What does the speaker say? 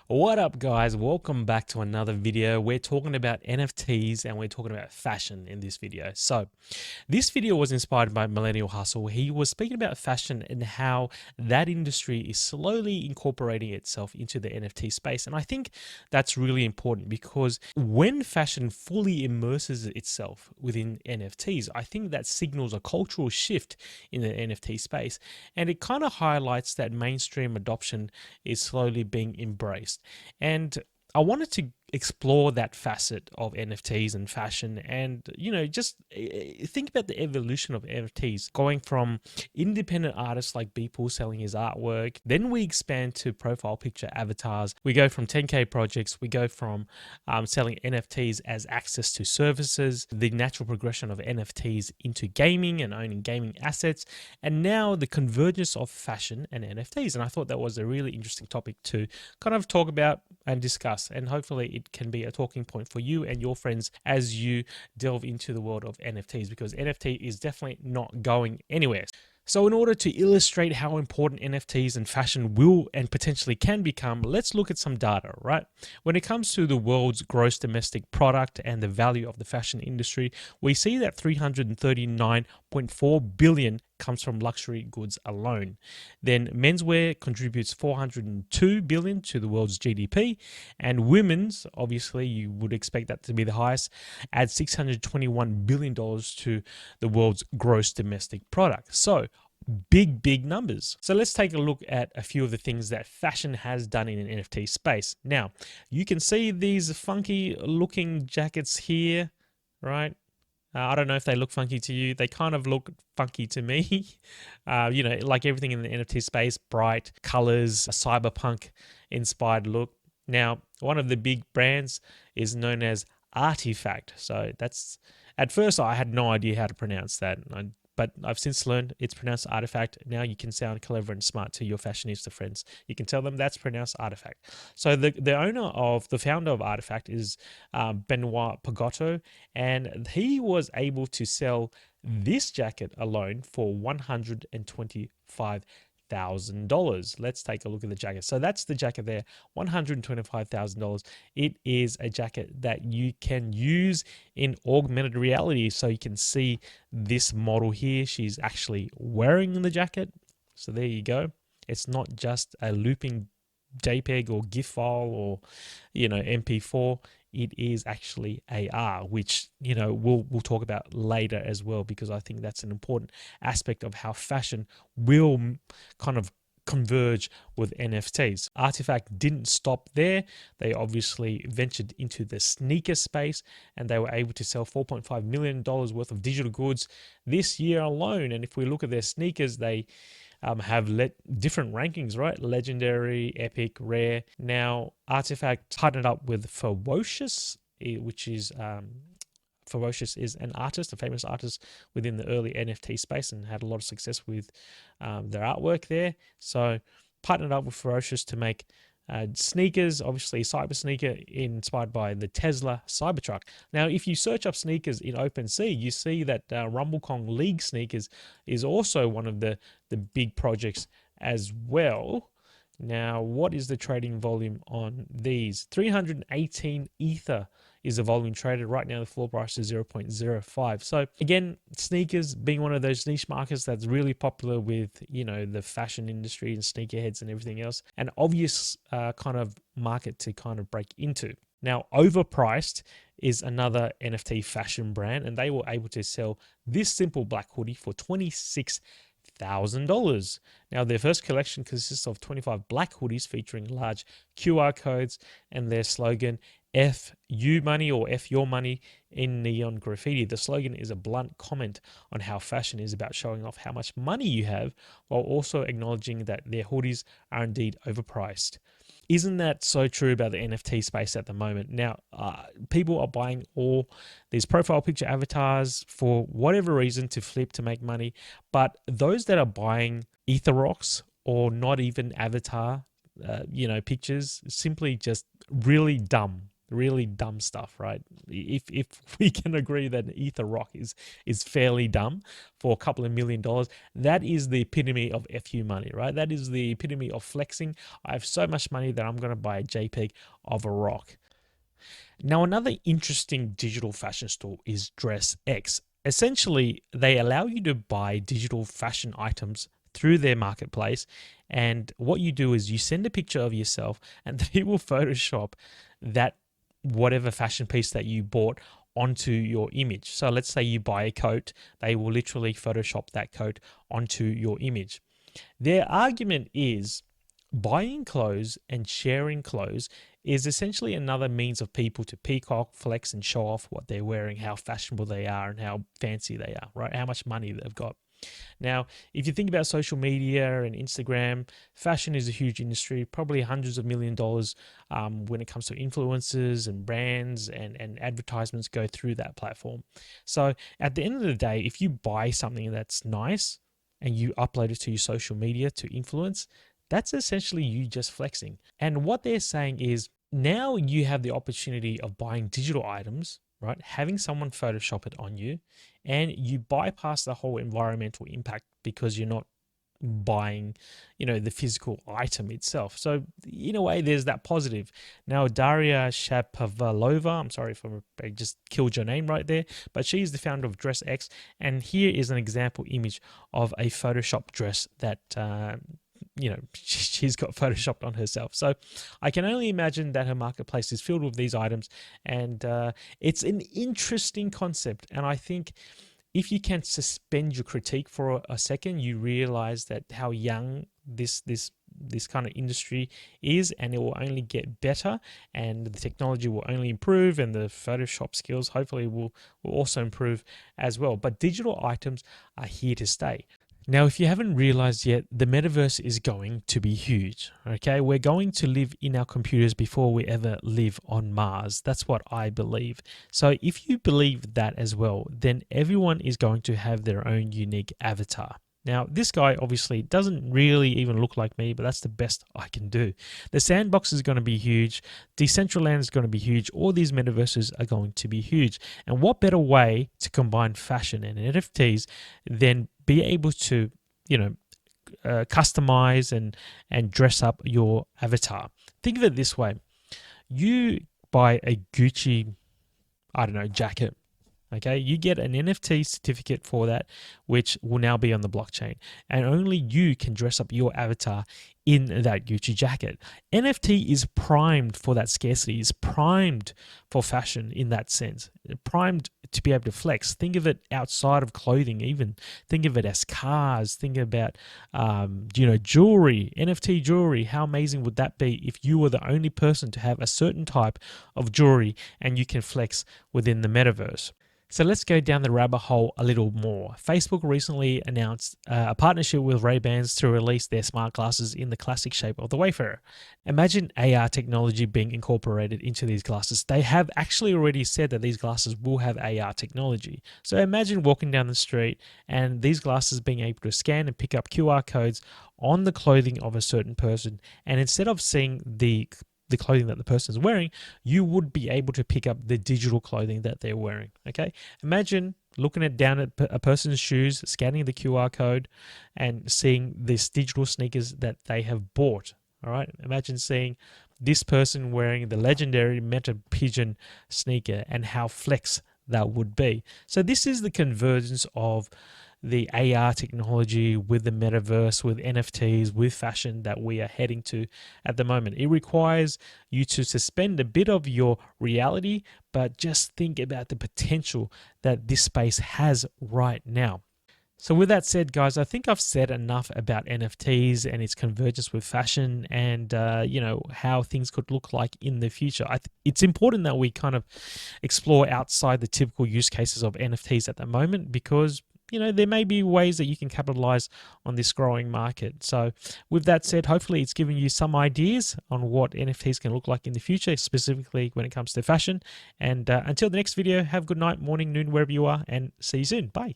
What up, guys? Welcome back to another video. We're talking about NFTs and we're talking about fashion in this video. So this video was inspired by Millennial Hustle. He was speaking about fashion and how that industry is slowly incorporating itself into the NFT space. And I think that's really important because when fashion fully immerses itself within NFTs, I think that signals a cultural shift in the NFT space. And it kind of highlights that mainstream adoption is slowly being embraced. And I wanted to explore that facet of NFTs and fashion and, just think about the evolution of NFTs going from independent artists like Beeple selling his artwork. Then we expand to profile picture avatars. We go from 10K projects. We go from selling NFTs as access to services, the natural progression of NFTs into gaming and owning gaming assets, and now the convergence of fashion and NFTs. And I thought that was a really interesting topic to kind of talk about and discuss, and hopefully it can be a talking point for you and your friends as you delve into the world of NFTs, because NFT is definitely not going anywhere. So in order to illustrate how important NFTs and fashion will and potentially can become, let's look at some data, right? When it comes to the world's gross domestic product and the value of the fashion industry, we see that 339.4 billion comes from luxury goods alone. Then menswear contributes 402 billion to the world's GDP, and women's, obviously you would expect that to be the highest, adds $621 billion to the world's gross domestic product. So big numbers. So let's take a look at a few of the things that fashion has done in an NFT space. Now, you can see these funky looking jackets here, right? I don't know if they look funky to you. They kind of look funky to me. Like everything in the NFT space, bright colors, a cyberpunk inspired look. Now, one of the big brands is known as Artifact. So that's, at first I had no idea how to pronounce that. But I've since learned it's pronounced Artifact. Now you can sound clever and smart to your fashionista friends. You can tell them that's pronounced Artifact. So the founder of Artifact is Benoit Pagotto, and he was able to sell this jacket alone for $125,000. Let's take a look at the jacket. So that's the jacket there, $125,000. It is a jacket that you can use in augmented reality. So you can see this model here. She's actually wearing the jacket. So there you go. It's not just a looping JPEG or GIF file or, MP4. It is actually AR, which, we'll talk about later as well, because I think that's an important aspect of how fashion will kind of converge with NFTs. Artifact didn't stop there. They obviously ventured into the sneaker space, and they were able to sell $4.5 million worth of digital goods this year alone. And if we look at their sneakers, they have different rankings, right? Legendary, epic, rare. Now, Artifact partnered up with Ferocious, which is Ferocious is an artist, a famous artist within the early NFT space, and had a lot of success with their artwork there. So partnered up with Ferocious to make sneakers, obviously cyber sneaker inspired by the Tesla Cybertruck. Now, if you search up sneakers in OpenSea, you see that RumbleCon League sneakers is also one of the big projects as well. Now, what is the trading volume on these? 318 Ether is the volume traded. Right now, the floor price is 0.05. So again, sneakers being one of those niche markets that's really popular with, the fashion industry and sneakerheads and everything else. An obvious kind of market to kind of break into. Now, Overpriced is another NFT fashion brand, and they were able to sell this simple black hoodie for $26,000. Now, their first collection consists of 25 black hoodies featuring large QR codes and their slogan, F you money or F your money, in neon graffiti. The slogan is a blunt comment on how fashion is about showing off how much money you have, while also acknowledging that their hoodies are indeed overpriced. Isn't that so true about the NFT space at the moment? Now, people are buying all these profile picture avatars for whatever reason, to flip, to make money. But those that are buying Ether rocks or not even avatar, pictures, simply just really dumb. really dumb stuff, right? If we can agree that an Ether rock is fairly dumb for a couple of $1 million, that is the epitome of FU money, right? That is the epitome of flexing. I have so much money that I'm going to buy a JPEG of a rock. Now, another interesting digital fashion store is DressX. Essentially, they allow you to buy digital fashion items through their marketplace. And what you do is you send a picture of yourself and they will Photoshop that whatever fashion piece that you bought onto your image. So let's say you buy a coat, they will literally Photoshop that coat onto your image. Their argument is buying clothes and sharing clothes is essentially another means of people to peacock, flex, and show off what they're wearing, how fashionable they are, and how fancy they are, right? How much money they've got. Now, if you think about social media and Instagram, fashion is a huge industry, probably hundreds of $1 million when it comes to influencers and brands and advertisements go through that platform. So at the end of the day, if you buy something that's nice and you upload it to your social media to influence, that's essentially you just flexing. And what they're saying is now you have the opportunity of buying digital items, right? Having someone Photoshop it on you, and you bypass the whole environmental impact because you're not buying, the physical item itself. So in a way, there's that positive. Now, Daria Shapovalova, I'm sorry if I just killed your name right there, but she is the founder of DressX, and here is an example image of a Photoshop dress that she's got photoshopped on herself. So I can only imagine that her marketplace is filled with these items, and it's an interesting concept. And I think if you can suspend your critique for a second, you realize that how young this kind of industry is, and it will only get better, and the technology will only improve, and the Photoshop skills hopefully will also improve as well. But digital items are here to stay. Now, if you haven't realized yet, the metaverse is going to be huge, okay? We're going to live in our computers before we ever live on Mars. That's what I believe. So if you believe that as well, then everyone is going to have their own unique avatar. Now, this guy obviously doesn't really even look like me, but that's the best I can do. The sandbox is going to be huge. Decentraland is going to be huge. All these metaverses are going to be huge. And what better way to combine fashion and NFTs than be able to, customize and dress up your avatar. Think of it this way. You buy a Gucci, jacket. Okay, you get an NFT certificate for that, which will now be on the blockchain, and only you can dress up your avatar in that Gucci jacket. NFT is primed for that scarcity, is primed for fashion in that sense, primed to be able to flex. Think of it outside of clothing, even think of it as cars. Think about, jewelry, NFT jewelry. How amazing would that be if you were the only person to have a certain type of jewelry and you can flex within the metaverse? So let's go down the rabbit hole a little more. Facebook recently announced a partnership with Ray-Bans to release their smart glasses in the classic shape of the Wayfarer. Imagine AR technology being incorporated into these glasses. They have actually already said that these glasses will have AR technology. So imagine walking down the street and these glasses being able to scan and pick up QR codes on the clothing of a certain person. And instead of seeing the clothing that the person is wearing, you would be able to pick up the digital clothing that they're wearing. Okay, imagine looking down at a person's shoes, scanning the QR code, and seeing this digital sneakers that they have bought. All right, imagine seeing this person wearing the legendary Meta Pigeon sneaker and how flex that would be. So this is the convergence of the AR technology with the metaverse, with NFTs, with fashion that we are heading to at the moment. It requires you to suspend a bit of your reality, but just think about the potential that this space has right now. So with that said, guys, I think I've said enough about NFTs and its convergence with fashion and, how things could look like in the future. It's important that we kind of explore outside the typical use cases of NFTs at the moment because there may be ways that you can capitalize on this growing market. So with that said, hopefully it's given you some ideas on what NFTs can look like in the future, specifically when it comes to fashion. And until the next video, have a good night, morning, noon, wherever you are, and see you soon. Bye.